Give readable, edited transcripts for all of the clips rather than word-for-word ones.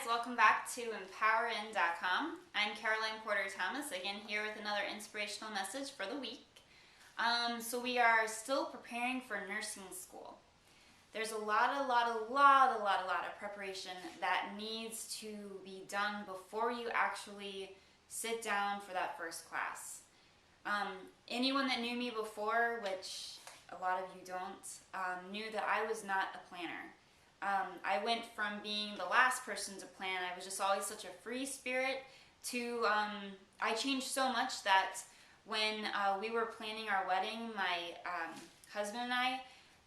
welcome back to EmpowerIn.com. I'm Caroline Porter Thomas, again here with another inspirational message for the week. So we are still preparing for nursing school. There's a lot of preparation that needs to be done before you actually sit down for that first class. Anyone that knew me before, which a lot of you don't, knew that I was not a planner. I went from being the last person to plan. I was just always such a free spirit to, I changed so much that when we were planning our wedding, my husband and I,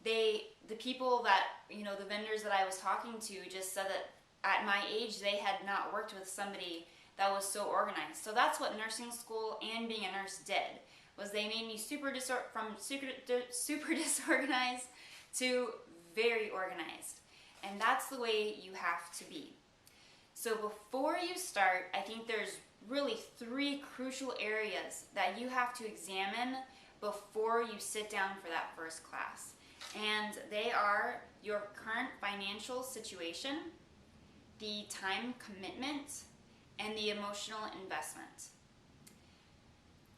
the people that, the vendors that I was talking to just said that at my age, they had not worked with somebody that was so organized. So that's what nursing school and being a nurse did, was they made me super disorganized to very organized. And that's the way you have to be. So before you start, I think there's really 3 crucial areas that you have to examine before you sit down for that first class. And they are your current financial situation, the time commitment, and the emotional investment.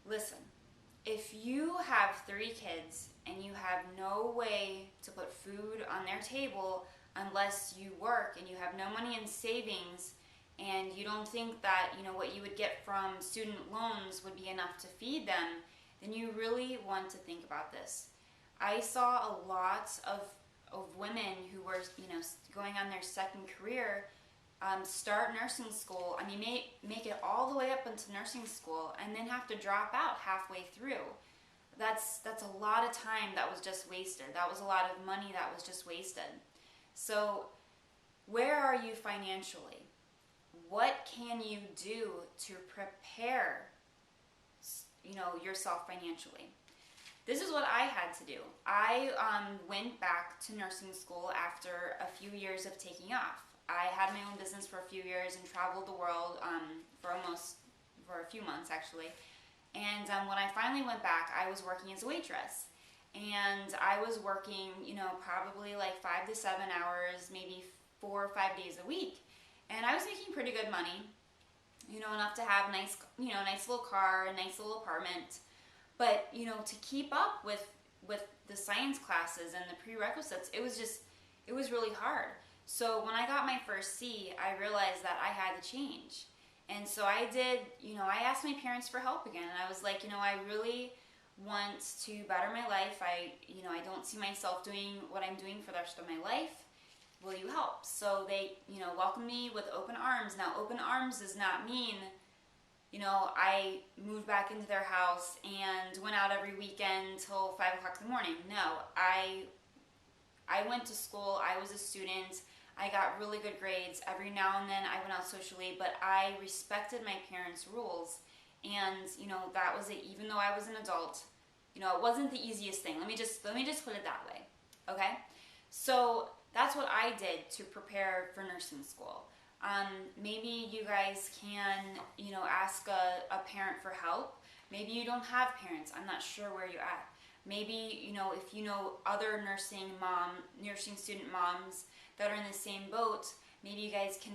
Listen, if you have 3 kids and you have no way to put food on their table unless you work and you have no money in savings and you don't think that what you would get from student loans would be enough to feed them, then you really want to think about this. I saw a lot of women who were going on their second career start nursing school. I mean, make it all the way up into nursing school and then have to drop out halfway through. That's a lot of time that was just wasted. That was a lot of money that was just wasted. So where are you financially? What can you do to prepare yourself financially? This is what I had to do. I went back to nursing school after a few years of taking off. I had my own business for a few years and traveled the world for a few months actually. And when I finally went back, I was working as a waitress. And I was working, probably like 5 to 7 hours, maybe 4 or 5 days a week. And I was making pretty good money, enough to have nice little car, a nice little apartment. But, to keep up with the science classes and the prerequisites, it was really hard. So when I got my first C, I realized that I had to change. And so I did, I asked my parents for help again. And I was like, I really want to better my life. I don't see myself doing what I'm doing for the rest of my life. Will you help? So they, welcomed me with open arms. Now, open arms does not mean, I moved back into their house and went out every weekend till 5 o'clock in the morning. No, I went to school. I was a student. I got really good grades. Every now and then I went out socially, but I respected my parents' rules. And, that was it. Even though I was an adult, it wasn't the easiest thing. Let me just put it that way, okay? So that's what I did to prepare for nursing school. Maybe you guys can, ask a parent for help. Maybe you don't have parents. I'm not sure where you're at. Maybe, if you know other nursing student moms that are in the same boat, maybe you guys can,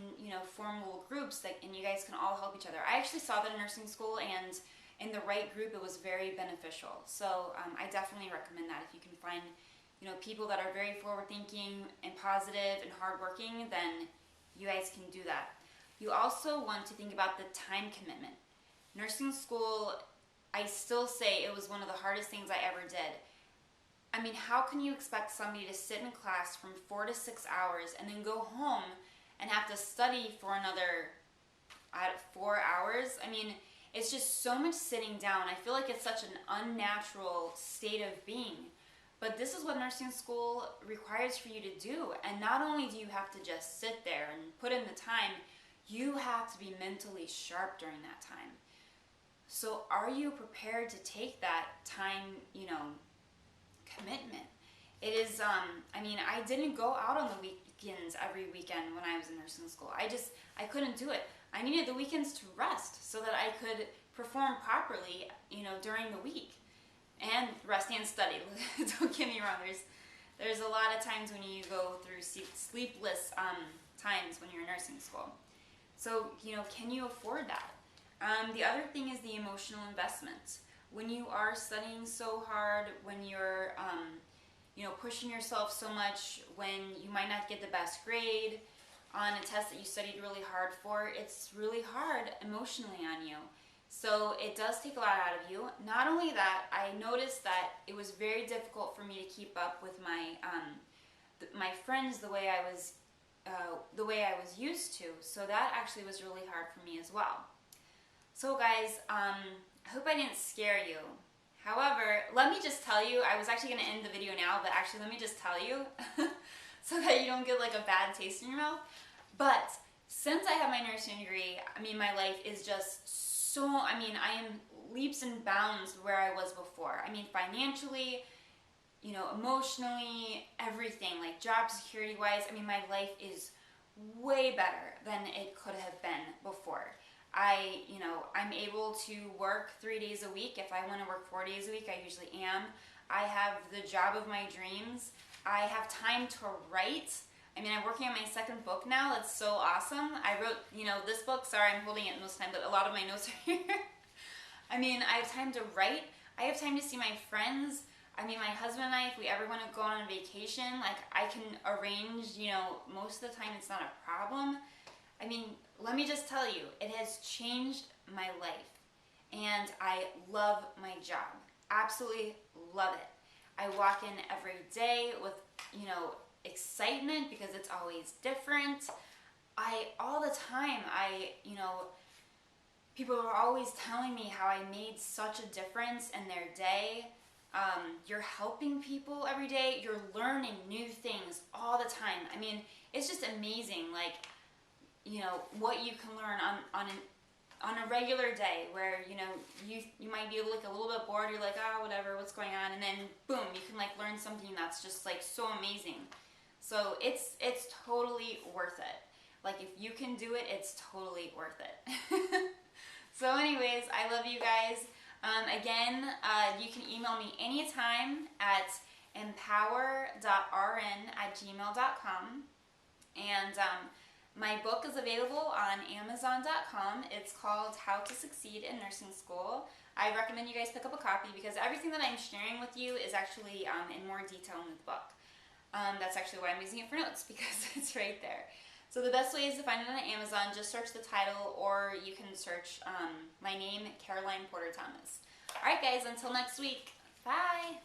form little groups and you guys can all help each other. I actually saw that in nursing school, and in the right group, it was very beneficial. So I definitely recommend that. If you can find, people that are very forward-thinking and positive and hardworking, then you guys can do that. You also want to think about the time commitment. Nursing school, I still say it was one of the hardest things I ever did. I mean, how can you expect somebody to sit in class from 4 to 6 hours and then go home and have to study for another 4 hours? I mean, it's just so much sitting down. I feel like it's such an unnatural state of being. But this is what nursing school requires for you to do. And not only do you have to just sit there and put in the time, you have to be mentally sharp during that time. So are you prepared to take that time, commitment? It is, I didn't go out on the weekends every weekend when I was in nursing school. I couldn't do it. I needed the weekends to rest so that I could perform properly, during the week. And rest and study. Don't get me wrong. There's a lot of times when you go through sleepless times when you're in nursing school. So, can you afford that? The other thing is the emotional investment. When you are studying so hard, when you're, pushing yourself so much, when you might not get the best grade on a test that you studied really hard for, it's really hard emotionally on you. So it does take a lot out of you. Not only that, I noticed that it was very difficult for me to keep up with my friends the way I was used to. So that actually was really hard for me as well. So guys, I hope I didn't scare you. However, let me just tell you, I was actually going to end the video now, but actually let me just tell you so that you don't get like a bad taste in your mouth. But since I have my nursing degree, my life is just I am leaps and bounds where I was before. Financially, emotionally, everything, like job security wise, my life is way better than it could have been before. I'm able to work 3 days a week. If I want to work 4 days a week, I usually am. I have the job of my dreams. I have time to write. I'm working on my second book now. That's so awesome. I wrote, this book. Sorry, I'm holding it most of the time, but a lot of my notes are here. I have time to write. I have time to see my friends. My husband and I, if we ever want to go on a vacation, like I can arrange, most of the time it's not a problem. Let me just tell you, it has changed my life. And I love my job. Absolutely love it. I walk in every day with, excitement because it's always different. All the time, people are always telling me how I made such a difference in their day. You're helping people every day. You're learning new things all the time. It's just amazing, like, what you can learn on a regular day where, you might be like a little bit bored. You're like, oh, whatever, what's going on? And then boom, you can like learn something that's just like so amazing. So it's totally worth it. Like if you can do it, it's totally worth it. So anyways, I love you guys. Again, you can email me anytime at empower.rn@gmail.com. And my book is available on Amazon.com. It's called How to Succeed in Nursing School. I recommend you guys pick up a copy because everything that I'm sharing with you is actually in more detail in the book. That's actually why I'm using it for notes, because it's right there. So the best way is to find it on Amazon. Just search the title, or you can search my name, Caroline Porter Thomas. Alright guys, until next week. Bye!